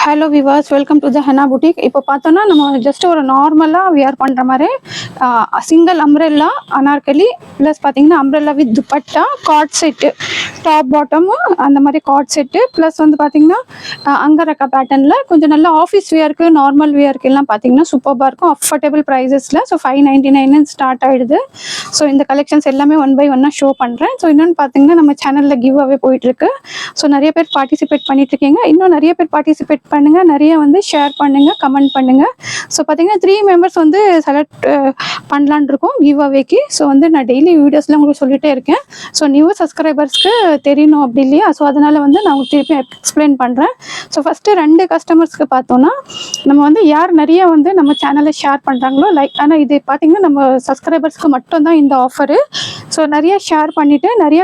Hello Vilas, welcome to the henna boutique. இப்போ பார்த்தோன்னா நம்ம ஜஸ்ட் ஒரு நார்மலாக வியர் பண்ணுற மாதிரி சிங்கிள் அம்ப்ரெல்லா அனார்கலி ப்ளஸ் பார்த்தீங்கன்னா umbrella with dupatta card set, top bottom அந்த மாதிரி கார்ட் செட்டு ப்ளஸ் வந்து பார்த்தீங்கன்னா அங்கரக்கா பேட்டர்னில் கொஞ்சம் நல்ல ஆஃபீஸ் வியருக்கு நார்மல் வியருக்கு எல்லாம் பார்த்தீங்கன்னா சூப்பராக இருக்கும் அஃபோர்டபுள் ப்ரைஸஸில். ஸோ 599 ஸ்டார்ட் ஆகிடுது. ஸோ இந்த கலெக்ஷன்ஸ் எல்லாமே ஒன் பை ஒன்னாக ஷோ பண்ணுறேன். ஸோ இன்னொன்று பார்த்தீங்கன்னா நம்ம சேனலில் கிவ் அவே போயிட்டுருக்கு. ஸோ நிறைய பேர் பார்ட்டிசிபேட் பண்ணிட்டுருக்கீங்க. இன்னும் நிறைய பேர் பார்ட்டிசிபேட் பண்ணுங்கள், நிறைய வந்து ஷேர் பண்ணுங்கள், கமெண்ட் பண்ணுங்கள். ஸோ பார்த்தீங்கன்னா 3 மெம்பர்ஸ் வந்து செலக்ட் பண்ணலான் இருக்கோம் கிவ் அவேக்கு. ஸோ வந்து நான் டெய்லி வீடியோஸில் உங்களுக்கு சொல்லிகிட்டே இருக்கேன். ஸோ நியூ சப்ஸ்கிரைபர்ஸ்க்கு தெரியணும் அப்படி இல்லையா? ஸோ அதனால் வந்து நான் உங்களுக்கு திருப்பி எக்ஸ்பிளைன் பண்ணுறேன். ஸோ ஃபஸ்ட்டு 2 கஸ்டமர்ஸ்க்கு பார்த்தோன்னா நம்ம வந்து யார் நிறைய வந்து நம்ம சேனலை ஷேர் பண்ணுறாங்களோ ஆனால் இது பார்த்திங்கன்னா நம்ம சப்ஸ்கிரைபர்ஸ்க்கு மட்டும்தான் இந்த ஆஃபரு. ஸோ நிறைய ஷேர் பண்ணிவிட்டு நிறைய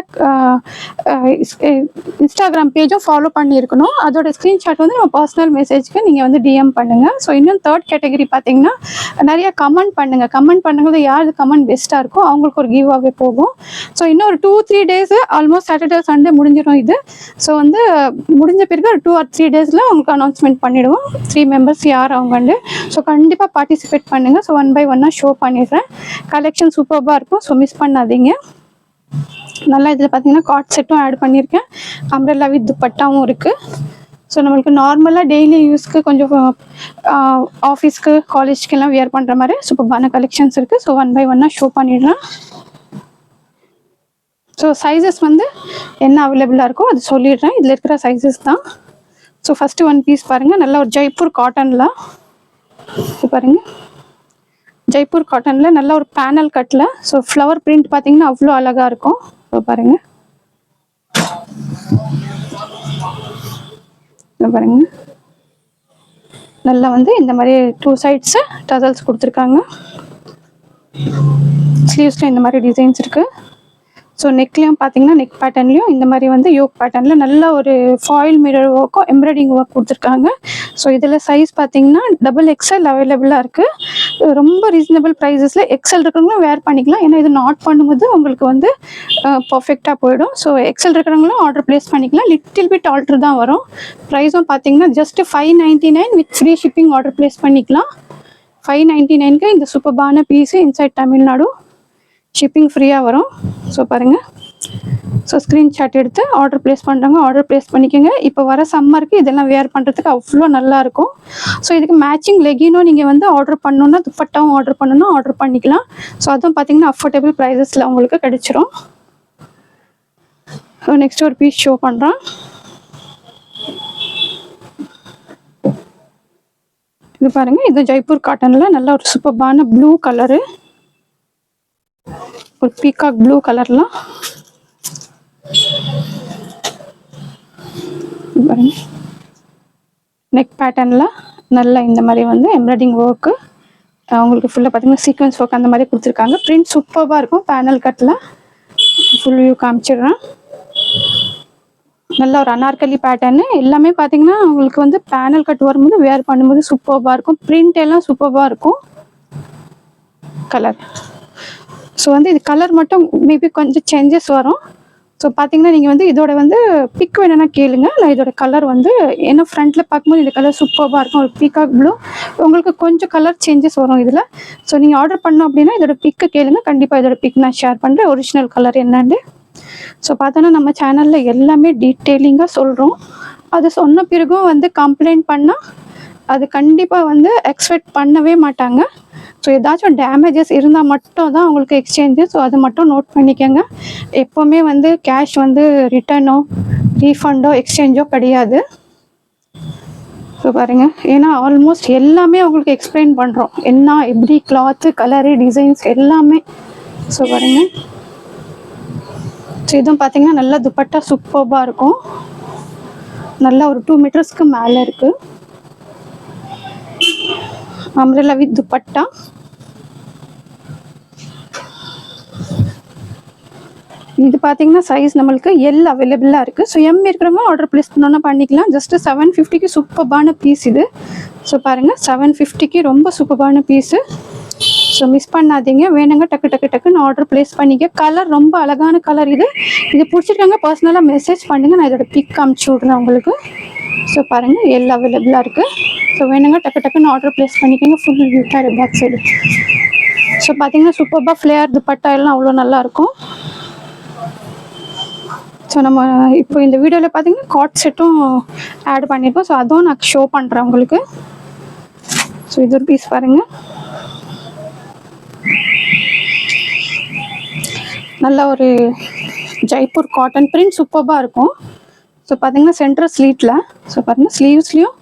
இன்ஸ்டாகிராம் பேஜும் ஃபாலோ பண்ணியிருக்கணும். அதோட ஸ்க்ரீன்ஷாட் வந்து நம்ம பர்சனல் மெசேஜ்க்கு நீங்கள் வந்து டிஎம் பண்ணுங்கள். ஸோ இன்னும் 3rd கேட்டகரி பார்த்தீங்கன்னா நிறைய கமெண்ட் பண்ணும்போது யார் கமெண்ட் பெஸ்ட்டாக இருக்கோ அவங்களுக்கு ஒரு கிவ் அவே போகும். ஸோ இன்னும் ஒரு 2-3 டேஸு ஆல்மோஸ்ட் சாட்டர்டே சண்டே முடிஞ்சிடும் இது. ஸோ வந்து முடிஞ்ச பிறகு ஒரு 2 or 3 டேஸில் உங்களுக்கு அனௌன்ஸ்மெண்ட் பண்ணிவிடுவோம் 3 மெம்பர்ஸ் யார் அவங்கண்டு. ஸோ கண்டிப்பாக பார்ட்டிசிபேட் பண்ணுங்கள். ஸோ ஒன் பை ஒன்னாக ஷோ பண்ணிடுறேன். கலெக்ஷன் சூப்பராக இருக்கும். ஸோ மிஸ் பண்ணாதீங்க. நல்லா இதில் பார்த்தீங்கன்னா கார்ட் செட்டும் ஆட் பண்ணியிருக்கேன், அம்ப்ரெல்லா வித் துப்பட்டாவும் இருக்குது. ஸோ நம்மளுக்கு நார்மலாக டெய்லி யூஸ்க்கு கொஞ்சம் ஆஃபீஸ்க்கு காலேஜ்க்கெல்லாம் வியர் பண்ணுற மாதிரி சூப்பரான கலெக்ஷன்ஸ் இருக்குது. ஸோ ஒன் பை ஒன்னாக ஷோ பண்ணிடுறேன். ஸோ சைஸஸ் வந்து என்ன அவைலபிளாக இருக்கோ அது சொல்லிடுறேன். இதில் இருக்கிற சைஸஸ் தான். ஸோ ஃபஸ்ட்டு ஒன் பீஸ் பாருங்கள், நல்லா ஒரு ஜெய்ப்பூர் காட்டனில். ஸோ பாருங்கள், ஜெய்ப்பூர் காட்டனில் நல்ல ஒரு பேனல் கட்டில். ஸோ ஃப்ளவர் பிரிண்ட் பார்த்தீங்கன்னா அவ்வளோ அழகாக இருக்கும். ஸோ பாருங்கள், பாருங்க நல்லா வந்து இந்த மாதிரி 2 சைட்ஸு டசல்ஸ் கொடுத்துருக்காங்க. ஸ்லீவ்ஸில் இந்த மாதிரி டிசைன்ஸ் இருக்குது. ஸோ நெக்லேயும் பார்த்தீங்கன்னா நெக் பேட்டர்ன்லேயும் இந்த மாதிரி வந்து யோக் பேட்டர்னில் நல்ல ஒரு ஃபாயில் மிரர் ஒர்க்கும் எம்ப்ராய்டிங் ஒர்க் கொடுத்துருக்காங்க. ஸோ இதில் சைஸ் பார்த்தீங்கன்னா XXL அவைலபிளாக இருக்குது. ரொம்ப ரீசனபிள் ப்ரைஸஸில் எக்ஸல் இருக்கிறவங்களும் வேர் பண்ணிக்கலாம். ஏன்னா இது நாட் பண்ணும்போது உங்களுக்கு வந்து பர்ஃபெக்டாக போயிடும். ஸோ எக்ஸல் இருக்கிறவங்களும் ஆர்டர் ப்ளேஸ் பண்ணிக்கலாம். லிட்டில் பிட் ஆல்ட்ரு தான் வரும். ப்ரைஸும் பார்த்தீங்கன்னா just 599 with free shipping order place பண்ணிக்கலாம். 599க்கு இந்த சூப்பர்பான பீஸு இன்சைட் தமிழ்நாடு ஷிப்பிங் ஃப்ரீயாக வரும். ஸோ பாருங்கள், ஸோ ஸ்க்ரீன்ஷாட் எடுத்து ஆர்டர் ப்ளேஸ் பண்ணுறவங்க ஆர்டர் ப்ளேஸ் பண்ணிக்கோங்க. இப்போ வர சம்மருக்கு இதெல்லாம் வேர் பண்ணுறதுக்கு அவ்வளோ நல்லாயிருக்கும். ஸோ இதுக்கு மேட்சிங் லெகினும் நீங்கள் வந்து ஆர்டர் பண்ணணுன்னா துப்பட்டாவும் ஆர்டர் பண்ணணுன்னா ஆர்டர் பண்ணிக்கலாம். ஸோ அதுவும் பார்த்தீங்கன்னா அஃபோர்டபுள் ப்ரைஸஸில் உங்களுக்கு கிடைச்சிரும். ஸோ நெக்ஸ்ட் ஒரு பீஸ் ஷோ பண்ணுறேன். இது பாருங்கள், இது ஜெய்ப்பூர் காட்டனில் நல்ல ஒரு சூப்பர்பான ப்ளூ கலரு, ஒரு பீகாக் ப்ளூ கலர்லாம். நெக் பேட்டர்னில் நல்ல இந்த மாதிரி வந்து எம்ப்ராய்டிங் ஒர்க்கு அவங்களுக்கு ஃபுல்லாக பார்த்தீங்கன்னா சீக்வன்ஸ் ஒர்க் அந்த மாதிரி கொடுத்துருக்காங்க. பிரிண்ட் சூப்பராக இருக்கும். பேனல் கட்டில் ஃபுல் வியூ காமிச்சிடுறேன். நல்ல ஒரு அனார்கலி பேட்டர்னு எல்லாமே பார்த்தீங்கன்னா உங்களுக்கு வந்து பேனல் கட் வரும்போது வேர் பண்ணும்போது சூப்பராக இருக்கும். பிரிண்ட் எல்லாம் சூப்பராக இருக்கும். கலர், ஸோ வந்து இது கலர் மட்டும் மேபி கொஞ்சம் சேஞ்சஸ் வரும். ஸோ பார்த்தீங்கன்னா நீங்கள் வந்து இதோட வந்து பிக் வேணும்னா கேளுங்க. நான் இதோட கலர் வந்து ஏன்னா ஃப்ரண்ட்டில் பார்க்கும்போது இந்த கலர் சூப்பராக இருக்கும். ஒரு பீகாக் ப்ளூ, உங்களுக்கு கொஞ்சம் கலர் சேஞ்சஸ் வரும் இதில். ஸோ நீங்கள் ஆர்டர் பண்ணோம் அப்படின்னா இதோட பிக்கு கேளுங்க. கண்டிப்பாக இதோட பிக் நான் ஷேர் பண்ணுறேன், ஒரிஜினல் கலர் என்னன்னு. ஸோ பார்த்தோன்னா நம்ம சேனலில் எல்லாமே டீட்டெயிலிங்காக சொல்கிறோம். அது சொன்ன பிறகும் வந்து கம்ப்ளைண்ட் பண்ணால் அது கண்டிப்பாக வந்து எக்ஸ்பெக்ட் பண்ணவே மாட்டாங்க. ஸோ ஏதாச்சும் டேமேஜஸ் இருந்தால் மட்டும் தான் உங்களுக்கு எக்ஸ்சேஞ்சு. ஸோ அது மட்டும் நோட் பண்ணிக்கோங்க. எப்போவுமே வந்து கேஷ் வந்து ரிட்டர்னோ ரீஃபண்டோ எக்ஸ்சேஞ்சோ கிடையாது. ஸோ பாருங்கள், ஏன்னா ஆல்மோஸ்ட் எல்லாமே உங்களுக்கு எக்ஸ்பிளைன் பண்ணுறோம், என்ன எப்படி கிளாத்து கலரு டிசைன்ஸ் எல்லாமே. ஸோ பாருங்கள், ஸோ இதுவும் பார்த்தீங்கன்னா நல்லா துப்பட்டா சூப்பராக இருக்கும். நல்லா ஒரு 2 மீட்டர்ஸ்க்கு மேலே இருக்குது. Umbrella with dupatta. இது பார்த்தீங்கன்னா சைஸ் நம்மளுக்கு எல் அவைலபிளாக இருக்குது. ஸோ எம் இருக்கிறவங்க ஆர்டர் ப்ளேஸ் பண்ணோன்னா பண்ணிக்கலாம். ஜஸ்ட்டு 750க்கு சூப்பர்பான பீஸ் இது. ஸோ பாருங்கள், 750க்கு ரொம்ப சூப்பர்பான பீஸு. ஸோ மிஸ் பண்ணாதீங்க. வேணுங்க டக்குன்னு ஆர்டர் ப்ளேஸ் பண்ணிக்க. கலர் ரொம்ப அழகான கலர். இது பிடிச்சிருக்காங்க பர்சனலாக மெசேஜ் பண்ணுங்கள். நான் இதோட பிக் அமுச்சு விட்றேன் உங்களுக்கு. ஸோ பாருங்கள் எல் அவைலபிளாக இருக்குது. ஸோ வேணுங்க டக்கு டக்குன்னு ஆர்டர் ப்ளேஸ் பண்ணிக்கோங்க. ஃபுல் வியூட்டாக பேக் சைடு. ஸோ பார்த்தீங்கன்னா சூப்பராக ஃப்ளேயர் துப்பட்டா எல்லாம் அவ்வளோ நல்லாயிருக்கும். ஸோ நம்ம இப்போ இந்த வீடியோவில் பார்த்தீங்கன்னா காட் செட்டும் ஆட் பண்ணியிருக்கோம். ஸோ அதுவும் நான் ஷோ பண்ணுறேன் உங்களுக்கு. ஸோ இது ஒரு பீஸ் பாருங்கள், நல்ல ஒரு ஜெய்ப்பூர் காட்டன் பிரிண்ட் சூப்பராக இருக்கும். ஸோ பார்த்தீங்கன்னா சென்டர் ஸ்லீட்டில், ஸோ பாருங்கள் ஸ்லீவ்ஸ்லேயும்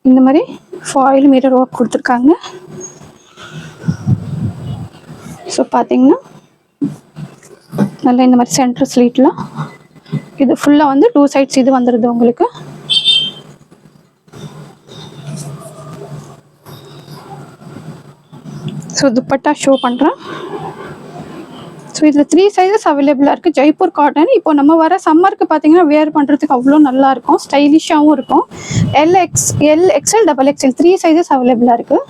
இந்த மாதிரி ஃபாயில் மீட்டர் ஒர்க் கொடுத்துருக்காங்க. ஸோ பார்த்தீங்கன்னா நல்லா இந்த மாதிரி சென்டர் ஸ்லீட்டில் இது ஃபுல்லாக வந்து 2 சைட்ஸ் இது வந்துடுது உங்களுக்கு. ஸோ துப்பட்டா ஷோ பண்ணுறேன். ஸோ இதில் 3 சைஸஸ் அவைலபிளாக இருக்குது. ஜெய்ப்பூர் காட்டன் இப்போ நம்ம வர சம்மருக்கு பார்த்தீங்கன்னா வேர் பண்ணுறதுக்கு அவ்வளோ நல்லாயிருக்கும், ஸ்டைலிஷாகவும் இருக்கும். L XL double XL 3 sizes அவைலபிளாக இருக்குது.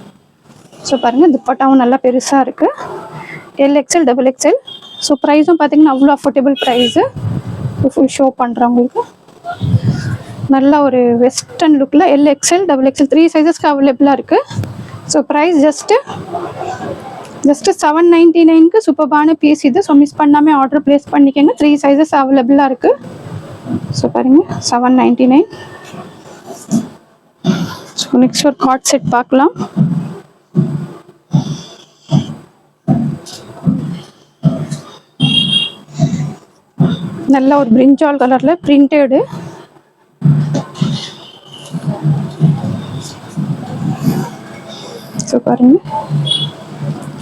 ஸோ பாருங்கள் துப்பட்டாவும் நல்லா பெருசாக இருக்குது, L XL double XL. So ப்ரைஸும் பார்த்தீங்கன்னா அவ்வளோ அஃபோர்டபுள் ப்ரைஸு. ஃபுல் ஷோ பண்ணுறேன் உங்களுக்கு. நல்ல ஒரு வெஸ்டர்ன் லுக்கில் எல் எக்ஸ்எல் டபுள் எக்ஸ்எல் 3 சைஸஸ்க்கு அவைலபிளாக இருக்குது. ஸோ ப்ரைஸ் ஜஸ்ட்டு 799க்கு சூப்பரான பீஸ் இது. ஸோ மிஸ் பண்ணாமல் ஆர்டர் ப்ளேஸ் பண்ணிக்கோங்க. 3 சைஸஸ் அவைலபிளாக இருக்குது. ஸோ பாருங்கள் 799. ஸோ நெக்ஸ்ட் ஒரு காட் செட் பார்க்கலாம். நல்ல ஒரு பிரிஞ்சால் கலரில் பிரிண்டடு. ஸோ பாருங்கள்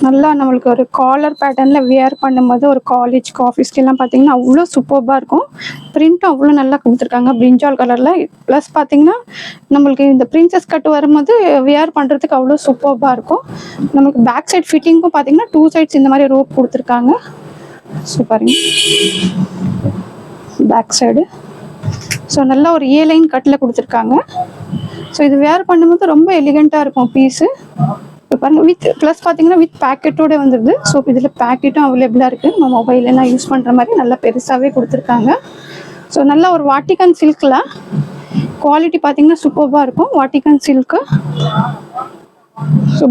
நல்லா நம்மளுக்கு ஒரு காலர் பேட்டர்னில் வியர் பண்ணும்போது ஒரு காலேஜ்க்கு ஆஃபீஸ்க்கெல்லாம் பார்த்தீங்கன்னா அவ்வளோ சூப்பராக இருக்கும். பிரிண்ட்டும் அவ்வளோ நல்லா கொடுத்துருக்காங்க பிரிஞ்சால் கலரில். ப்ளஸ் பார்த்தீங்கன்னா நம்மளுக்கு இந்த பிரின்சஸ் கட் வரும்போது வியர் பண்ணுறதுக்கு அவ்வளோ சூப்பராக இருக்கும். நம்மளுக்கு பேக் சைட் ஃபிட்டிங்க்கும் பார்த்தீங்கன்னா 2 சைட்ஸ் இந்த மாதிரி ரோப் கொடுத்துருக்காங்க. ஸோ பாருங்க பேக் சைடு. ஸோ நல்லா ஒரு ஏ லைன் கட்டில் கொடுத்துருக்காங்க. ஸோ இது வேர் பண்ணும்போது ரொம்ப எலிகண்ட்டாக இருக்கும் பீஸு. இப்போ பாருங்கள் வித் ப்ளஸ் பார்த்தீங்கன்னா வித் பேக்கெட்டோடு வந்துடுது. ஸோ இதில் பேக்கெட்டும் அவைலபிளாக இருக்குது. நம்ம மொபைலெல்லாம் யூஸ் பண்ணுற மாதிரி நல்லா பெருசாகவே கொடுத்துருக்காங்க. ஸோ நல்லா ஒரு வாட்டிகன் சில்கில் குவாலிட்டி பார்த்தீங்கன்னா சூப்பராக இருக்கும். Vatican silk. ஸோ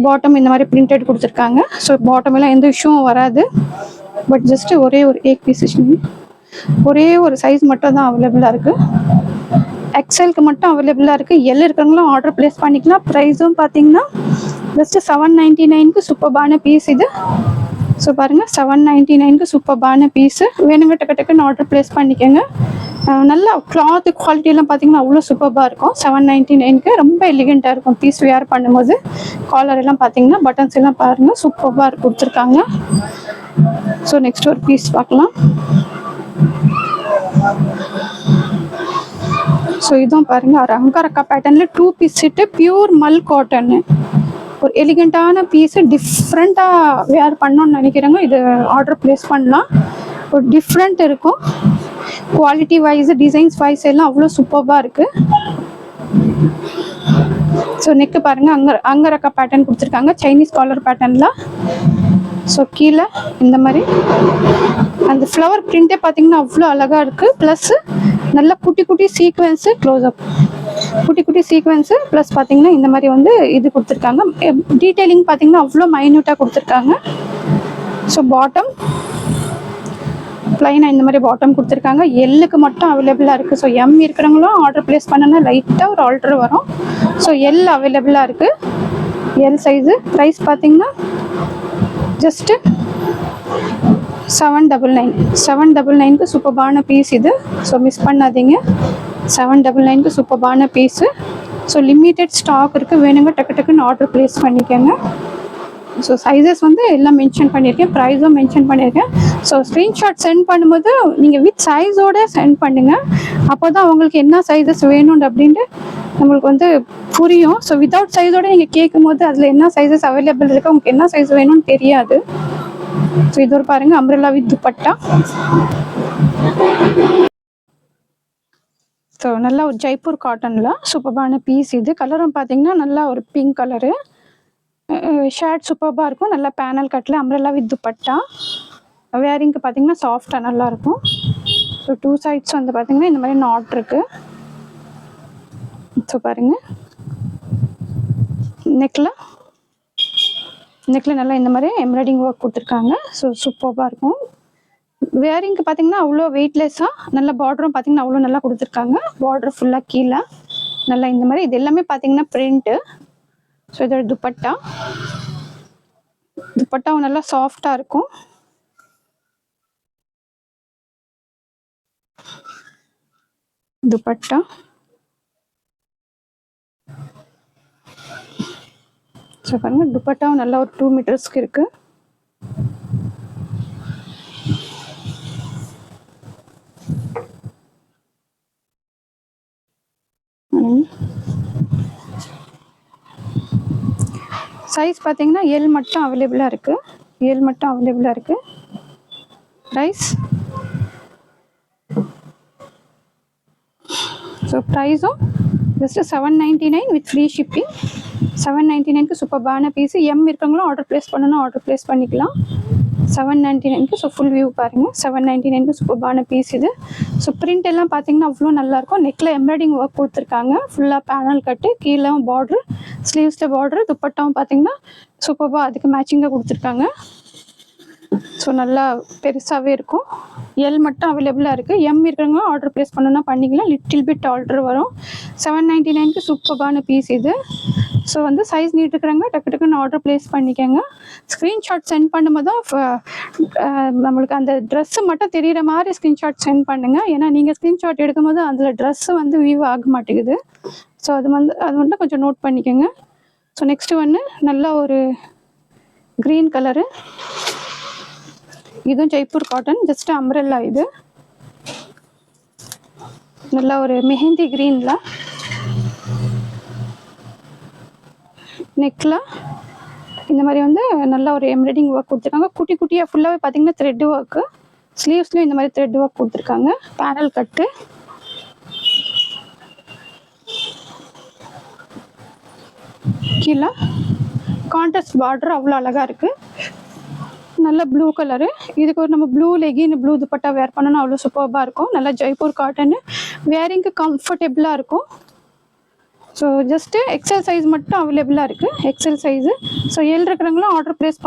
பாட்டம் இந்த மாதிரி பிரிண்டட் கொடுத்துருக்காங்க. ஸோ பாட்டம் எல்லாம் எந்த இஷ்யூவும் வராது. பட் ஜஸ்ட்டு ஒரே ஒரு சைஸ் மட்டும் தான் அவைலபிளாக இருக்குது. எக்ஸ்எல்க்கு மட்டும் அவைலபிளாக இருக்குது. எல் இருக்கிறவங்களும் ஆர்டர் ப்ளேஸ் பண்ணிக்கலாம். ப்ரைஸும் பார்த்தீங்கன்னா ஜஸ்ட்டு 799க்கு சூப்பரான பீஸ் இது. ஸோ பாருங்கள் 799க்கு சூப்பரான பீஸு. வேணுங்க டக்குன்னு ஆர்டர் ப்ளேஸ் பண்ணிக்கோங்க. நல்லா கிளாத்து குவாலிட்டியெல்லாம் பார்த்தீங்கன்னா அவ்வளோ சூப்பராக இருக்கும். 799க்கு ரொம்ப எலிகெண்ட்டாக இருக்கும் பீஸ் வேர் பண்ணும்போது. காலர் எல்லாம் பார்த்தீங்கன்னா பட்டன்ஸ் எல்லாம் பாருங்கள் சூப்பராக கொடுத்துருக்காங்க. ஸோ நெக்ஸ்ட் ஒரு பீஸ் பார்க்கலாம். ஸோ இதுவும் பாருங்கள் ஒரு அங்கரக்கா பேட்டர்னில் 2 பீஸ் செட்டு பியூர் மல் காட்டன்னு ஒரு எலிகெண்ட்டான பீஸு. டிஃப்ரெண்ட்டாக வேர் பண்ணோன்னு நினைக்கிறேங்க. இது ஆர்டர் ப்ளேஸ் பண்ணலாம். ஒரு டிஃப்ரெண்ட் இருக்கும். குவாலிட்டி வைஸ் டிசைன்ஸ் வைஸ் எல்லாம் அவ்வளோ சூப்பராக இருக்குது. ஸோ நெக்கு பாருங்கள் அங்கரக்கா பேட்டர்ன் கொடுத்துருக்காங்க சைனீஸ் காலர் பேட்டர்னில். ஸோ கீழே இந்த மாதிரி அந்த ஃப்ளவர் பிரிண்டே பார்த்தீங்கன்னா அவ்வளோ அழகாக இருக்குது. ப்ளஸ்ஸு நல்ல குட்டி சீக்வென்ஸு க்ளோஸ்அப் குட்டி சீக்வென்ஸு ப்ளஸ் பார்த்தீங்கன்னா இந்த மாதிரி வந்து இது கொடுத்துருக்காங்க. டீட்டெயிலிங் பார்த்தீங்கன்னா அவ்வளோ மைன்யூட்டாக கொடுத்துருக்காங்க. ஸோ பாட்டம் ப்ளைனாக இந்த மாதிரி பாட்டம் கொடுத்துருக்காங்க. எல்லுக்கு மட்டும் அவைலபிளாக இருக்குது. ஸோ எம் இருக்கிறவங்களும் ஆர்டர் ப்ளேஸ் பண்ணனா லைட்டாக ஒரு ஆல்ட்ரு வரும். ஸோ எல் அவைலபிளாக இருக்குது. L size. ப்ரைஸ் பார்த்தீங்கன்னா ஜஸ்ட்டு 799க்கு சூப்பரான பீஸ் இது. ஸோ மிஸ் பண்ணாதீங்க. 799க்கு சூப்பரான பீஸு. ஸோ லிமிட்டட் ஸ்டாக் இருக்குது. வேணுங்க டக்குன்னு ஆர்டர் ப்ளேஸ் பண்ணிக்கோங்க. ஸோ சைஸஸ் வந்து எல்லாம் மென்ஷன் பண்ணியிருக்கேன், ப்ரைஸும் மென்ஷன் பண்ணியிருக்கேன். ஸோ ஸ்க்ரீன்ஷாட் சென்ட் பண்ணும்போது நீங்கள் வித் சைஸோடு சென்ட் பண்ணுங்கள். அப்போ தான் உங்களுக்கு என்ன சைஸஸ் வேணும் அப்படின்ட்டு நம்மளுக்கு வந்து புரியும். ஸோ வித்தவுட் சைஸோடு நீங்கள் கேட்கும் போது அதில் என்ன சைஸஸ் அவைலபிள் இருக்குது, உங்களுக்கு என்ன சைஸ் வேணும்னு தெரியாது. ஸோ இது ஒரு பாருங்கள் அம்ப்ரெல்லா வித் துப்பட்டா. ஸோ நல்லா ஒரு ஜெய்ப்பூர் காட்டனில் சூப்பரான பீஸ் இது. கலரும் பார்த்தீங்கன்னா நல்லா ஒரு பிங்க் கலரு. ஷர்ட் சூப்பராக இருக்கும். நல்லா பேனல் கட்டில் அம்ப்ரெல்லா வித் துப்பட்டா. வேரிங்க்கு பார்த்தீங்கன்னா சாஃப்டாக நல்லாயிருக்கும். ஸோ 2 சைட்ஸ் வந்து பார்த்தீங்கன்னா இந்த மாதிரி நாட் இருக்குது. ஸோ பாருங்கள், நெக்கில் நல்லா இந்த மாதிரி எம்ப்ராய்டிங் ஒர்க் கொடுத்துருக்காங்க. ஸோ சூப்பராக இருக்கும். வேரிங்க்கு பார்த்தீங்கன்னா அவ்வளோ வெயிட்லெஸ்ஸாக, நல்ல பார்டரும் பார்த்தீங்கன்னா அவ்வளோ நல்லா கொடுத்துருக்காங்க. பார்டர் ஃபுல்லாக கீழே நல்லா இந்த மாதிரி, இது எல்லாமே பார்த்தீங்கன்னா பிரிண்ட்டு. ஸோ இதோட துப்பட்டாவும் நல்லா சாஃப்டாக இருக்கும். துப்பட்டா ஸோ பாருங்க, துப்பட்டாவும் நல்லா ஒரு 2 மீட்டர்ஸ்க்கு இருக்கு. சைஸ் பார்த்தீங்கன்னா எல் மட்டும் அவைலபிளாக இருக்குது. ப்ரைஸ் ஸோ ப்ரைஸும் ஜஸ்ட்டு 799 வித் ஃப்ரீ ஷிப்பிங். 799க்கு சூப்பர்பான பீஸு. எம் இருக்கவங்களும் ஆர்டர் ப்ளேஸ் பண்ணிக்கலாம். 799க்கு. ஸோ ஃபுல் வியூ பாருங்கள். 799க்கு சூப்பர்பான பீஸ் இது. ஸோ பிரிண்ட் எல்லாம் பார்த்தீங்கன்னா அவ்வளோ நல்லாயிருக்கும். நெக்கில் எம்ப்ராய்டிங் ஒர்க் கொடுத்துருக்காங்க. ஃபுல்லாக பேனல் கட்டு, கீழே பார்ட்ரு, ஸ்லீவ்ஸில் பார்ட்ரு, துப்பட்டாவும் பார்த்தீங்கன்னா சூப்பராக அதுக்கு மேட்சிங்காக கொடுத்துருக்காங்க. ஸோ நல்லா பெருசாகவே இருக்கும். எல் மட்டும் அவைலபிளாக இருக்குது. எம் இருக்கிறவங்க ஆர்டர் ப்ளேஸ் பண்ணணும்னா பண்ணிக்கலாம். லிட்டில் பிட் ஆர்டர் வரும். 799க்கு சூப்பரான பீஸ் இது. ஸோ வந்து சைஸ் நீட் இருக்கிறவங்க டக்குன்னு ஆர்டர் ப்ளேஸ் பண்ணிக்கோங்க. ஸ்க்ரீன்ஷாட் சென்ட் பண்ணும்போது தான் நம்மளுக்கு அந்த ட்ரெஸ்ஸு மட்டும் தெரிகிற மாதிரி ஸ்க்ரீன்ஷாட் சென்ட் பண்ணுங்கள். ஏன்னா நீங்கள் ஸ்க்ரீன்ஷாட் எடுக்கும்போது அதில் ட்ரெஸ்ஸு வந்து வியூ ஆக மாட்டேங்குது. ஸோ அது மட்டும் கொஞ்சம் நோட் பண்ணிக்கோங்க. ஸோ நெக்ஸ்ட்டு ஒன்று நல்ல ஒரு க்ரீன் கலரு. இதுவும் ஜெய்ப்பூர் காட்டன், ஜஸ்ட் அம்ப்ரெல்லா. இது நல்லா ஒரு மெஹந்தி க்ரீனில் நெக்கில் இந்த மாதிரி வந்து நல்லா ஒரு எம்ப்ராய்டிங் ஒர்க் கொடுத்துருக்காங்க. குட்டி குட்டியாக ஃபுல்லாகவே பார்த்தீங்கன்னா த்ரெட் ஒர்க்கு. ஸ்லீவ்ஸ்லையும் இந்த மாதிரி த்ரெட் ஒர்க் கொடுத்துருக்காங்க. பேனல் கட்டு, கீழே கான்ட்ராஸ்ட் பார்டர் அவ்வளோ அழகாக இருக்குது. நல்ல ப்ளூ கலரு. இதுக்கு ஒரு நம்ம ப்ளூ லெகின், ப்ளூ துப்பட்டா வேர் பண்ணணும், அவ்வளோ சூப்பராக இருக்கும். நல்லா ஜெய்ப்பூர் காட்டனு, வேரிங்க்கு கம்ஃபர்டபுளாக இருக்கும். ஸோ ஜஸ்ட்டு எக்ஸல் சைஸ் மட்டும் அவைலபிளாக இருக்குது. XL size. ஸோ எல் இருக்கிறவங்களும் ஆர்டர் ப்ளேஸ்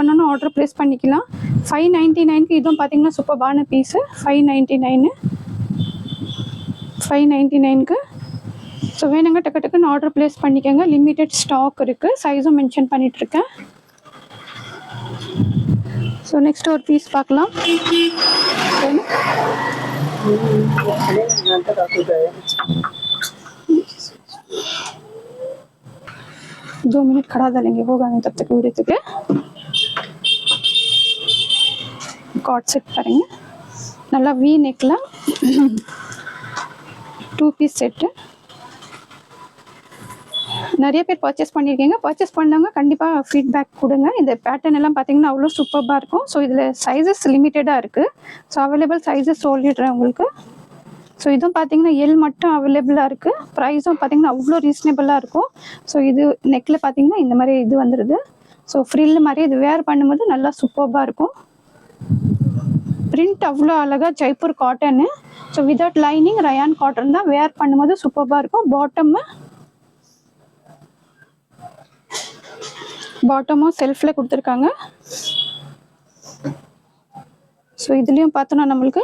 பண்ணிக்கலாம். 599க்கு இதுவும் பார்த்தீங்கன்னா சூப்பரான பீஸு. 599க்கு. ஸோ வேணுங்க டக்குன்னு ஆர்டர் ப்ளேஸ் பண்ணிக்கோங்க. லிமிட்டட் ஸ்டாக் இருக்குது. சைஸும் மென்ஷன் பண்ணிகிட்ருக்கேன். ஸோ நெக்ஸ்ட் ஒரு பீஸ் பார்க்கலாம். 2 मिनट खड़ा डालेंगे, होगा नहीं तब तक वीडियो तक. कॉट सेट பாருங்க. நல்லா வி நெக்ல 2 பீஸ் செட்டு. நிறைய பேர் பர்ச்சேஸ் பண்ணியிருக்கீங்க. பர்ச்சேஸ் பண்ணவங்க கண்டிப்பாக ஃபீட்பேக் கொடுங்க. இந்த பேட்டர்ன் எல்லாம் பார்த்தீங்கன்னா அவ்வளோ சூப்பராக இருக்கும். ஸோ இதில் சைஸஸ் லிமிட்டடாக இருக்குது. ஸோ அவைலபிள் சைஸஸ் சொல்லிடுறேன் உங்களுக்கு. ஸோ இதுவும் பார்த்தீங்கன்னா எல் மட்டும் அவைலபிளாக இருக்குது. ப்ரைஸும் பார்த்தீங்கன்னா அவ்வளோ ரீசனபிளாக இருக்கும். ஸோ இது நெக்கில் பார்த்தீங்கன்னா இந்த மாதிரி இது வந்துடுது. ஸோ ஃப்ரில் மாதிரி இது வேர் பண்ணும்போது நல்லா சூப்பராக இருக்கும். பிரிண்ட் அவ்வளோ அழகாக Jaipur cotton. So without lining rayon cotton தான். வேர் பண்ணும்போது சூப்பராக இருக்கும். பாட்டமும் செல்ஃபில் கொடுத்துருக்காங்க. ஸோ இதுலேயும் பார்த்தோன்னா நம்மளுக்கு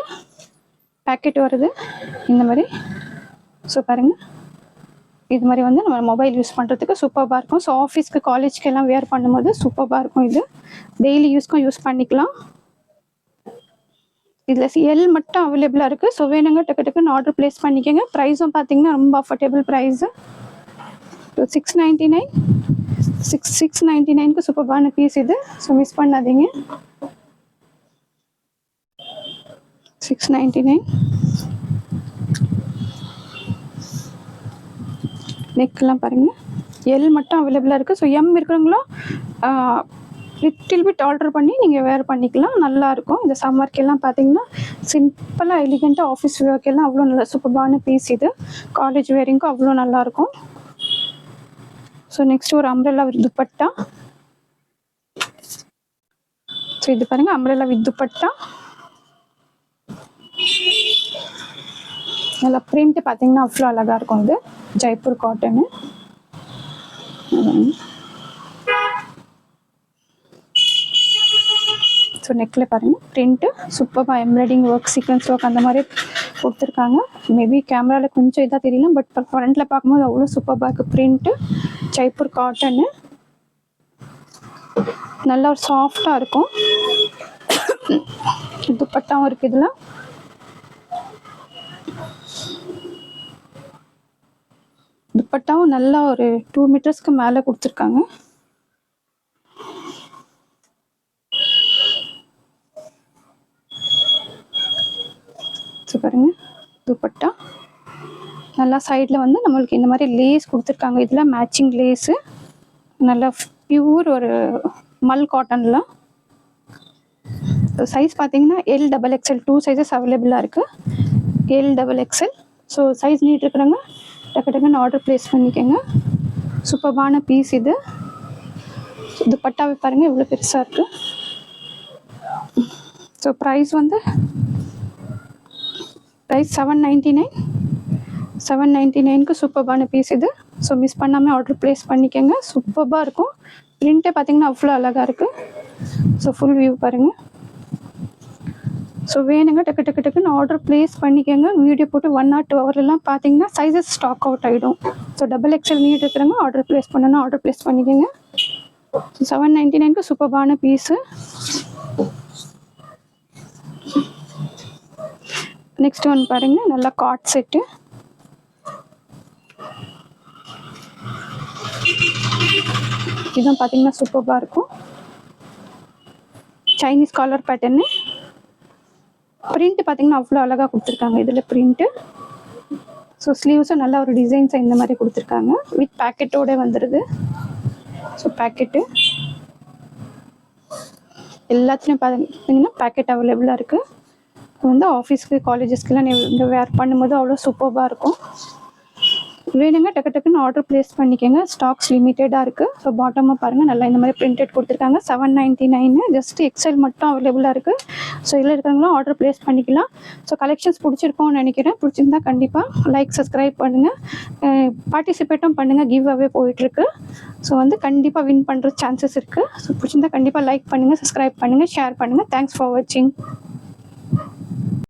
பேக்கெட் வருது இந்த மாதிரி. ஸோ பாருங்கள், இது மாதிரி வந்து நம்ம மொபைல் யூஸ் பண்ணுறதுக்கு சூப்பராக இருக்கும். ஸோ ஆஃபீஸ்க்கு, காலேஜ்க்கு எல்லாம் வேர் பண்ணும்போது சூப்பராக இருக்கும். இது டெய்லி யூஸ்க்கும் யூஸ் பண்ணிக்கலாம். இதில் எல் மட்டும் அவைலபிளாக இருக்குது. ஸோ வேணுங்க டக்குன்னு ஆர்டர் ப்ளேஸ் பண்ணிக்கோங்க. ப்ரைஸும் பார்த்தீங்கன்னா ரொம்ப அஃபோர்டபுள் ப்ரைஸு. 699க்கு சூப்பரான பீஸ் இது. ஸோ மிஸ் பண்ணாதீங்க. 699. நெக்கெல்லாம் பாருங்கள், எல் மட்டும் அவைலபிளாக இருக்குது. ஸோ எம் இருக்கிறவங்களும் லிட்டில் பிட் ஆர்டர் பண்ணி நீங்கள் வேர் பண்ணிக்கலாம். நல்லாயிருக்கும். இந்த சம்மர்க்கெல்லாம் பார்த்தீங்கன்னா சிம்பிளாக எலிகண்ட்டாக ஆஃபீஸ் வேர்க்கெல்லாம் அவ்வளோ நல்ல சூப்பரான பீஸ் இது. காலேஜ் வேரிங்க்கும் அவ்வளோ நல்லாயிருக்கும். ஸோ நெக்ஸ்ட் ஒரு அம்ப்ரெல்லா வித் துப்பட்டா. ஸோ இது பாருங்கள், அம்ப்ரெல்லா வித் துப்பட்டா. நல்லா பிரிண்ட் பார்த்தீங்கன்னா அவ்வளோ அழகாக இருக்கும். இது ஜெய்ப்பூர் காட்டனு. ஸோ நெக்கில் பாருங்கள் பிரிண்ட்டு சூப்பராக எம்ப்ராய்டிங் ஒர்க் சீக்வன்ஸ் ஒர்க் அந்த மாதிரி கொடுத்துருக்காங்க. மேபி கேமராவில் கொஞ்சம் இதாக தெரியல, பட் ஃப்ரண்ட்டில் பார்க்கும்போது அவ்வளோ சூப்பராக இருக்குது. பிரிண்ட்டு ஜெய்ப்பூர் காட்டனு நல்லா ஒரு சாஃப்டாக இருக்கும். துப்பட்டாவும் இருக்குது இதில். துப்பட்டாவும் நல்லா ஒரு 2 மீட்டர்ஸ்க்கு மேலே கொடுத்துருக்காங்க. பாருங்க துப்பட்டா நல்லா சைடில் வந்து நம்மளுக்கு இந்த மாதிரி லேஸ் கொடுத்துருக்காங்க. இதில் மேட்சிங் லேஸு நல்லா பியூர் ஒரு மல் காட்டனில். சைஸ் பார்த்தீங்கன்னா LXXL 2 சைஸஸ் அவைலபிளாக இருக்குது. LXXL. ஸோ சைஸ் நீட் இருக்கிறவங்க டக்கு டக்குன்னு ஆர்டர் ப்ளேஸ் பண்ணிக்கோங்க. சூப்பர்பான பீஸ் இது. துப்பட்டாவை பாருங்கள் இவ்வளோ பெருசாக இருக்குது. ஸோ ப்ரைஸ் வந்து ப்ரைஸ் 799 சூப்பர்பான பீஸ் இது. ஸோ மிஸ் பண்ணாமல் ஆர்டர் ப்ளேஸ் பண்ணிக்கோங்க. சூப்பராக இருக்கும். பிரிண்ட்டே பார்த்தீங்கன்னா அவ்வளோ அழகாக இருக்குது. ஸோ ஃபுல் வியூ பாருங்கள். ஸோ வேணுங்க டக்கு டக்கு டக்குன்னு ஆர்டர் ப்ளேஸ் பண்ணிக்கோங்க. வீடியோ போட்டு 1 or 2 ஹவர்லாம் பார்த்தீங்கன்னா சைஸஸ் ஸ்டாக் அவுட் ஆகிடும். ஸோ XXL நீட் இருக்கிறவங்க ஆர்டர் ப்ளேஸ் பண்ணணும், ஆர்டர் ப்ளேஸ் பண்ணிக்கோங்க. 799 சூப்பர்பான பீஸு. நெக்ஸ்ட் ஒன் பாருங்க, நல்லா காட் செட்டு. இதுவும் பார்த்தீங்கன்னா சூப்பராக இருக்கும். Chinese collar pattern. பிரிண்ட் பார்த்தீங்கன்னா அவ்வளோ அழகாக கொடுத்துருக்காங்க இதில் பிரிண்ட்டு. ஸோ ஸ்லீவ்ஸும் நல்ல ஒரு டிசைன்ஸை இந்த மாதிரி கொடுத்துருக்காங்க. வித் பேக்கெட்டோட வந்துடுது. ஸோ பேக்கெட்டு எல்லாத்துலேயும் பார்த்தீங்கன்னா பேக்கெட் அவைலபிளாக இருக்குது. வந்து ஆஃபீஸ்க்கு காலேஜஸ்க்குலாம் நீங்கள் வேர் பண்ணும்போது அவ்வளோ சூப்பராக இருக்கும். வேணுங்க டக்கு டக்குன்னு ஆர்டர் ப்ளேஸ் பண்ணிக்கோங்க. ஸ்டாக்ஸ் லிமிட்டடாக இருக்குது. ஸோ பாட்டமாக பாருங்கள் நல்லா இந்த மாதிரி பிரிண்டட் கொடுத்துருக்காங்க. 799 ஜஸ்ட் XL மட்டும் அவைலபிளாக இருக்குது. ஸோ இதில் இருக்கிறவங்களும் ஆர்டர் ப்ளேஸ் பண்ணிக்கலாம். ஸோ கலெக்ஷன்ஸ் பிடிச்சிருக்கோன்னு நினைக்கிறேன். பிடிச்சிருந்தா கண்டிப்பாக லைக் சப்ஸ்கிரைப் பண்ணுங்கள், பார்ட்டிசிபேட்டும் பண்ணுங்கள். கிவ் அவே போயிட்டுருக்கு. ஸோ வந்து கண்டிப்பாக வின் பண்ணுற சான்சஸ் இருக்குது. ஸோ பிடிச்சிருந்தா கண்டிப்பாக லைக் பண்ணுங்கள், சப்ஸ்கிரைப் பண்ணுங்கள், ஷேர் பண்ணுங்கள். தேங்க்ஸ் ஃபார் வாட்சிங்.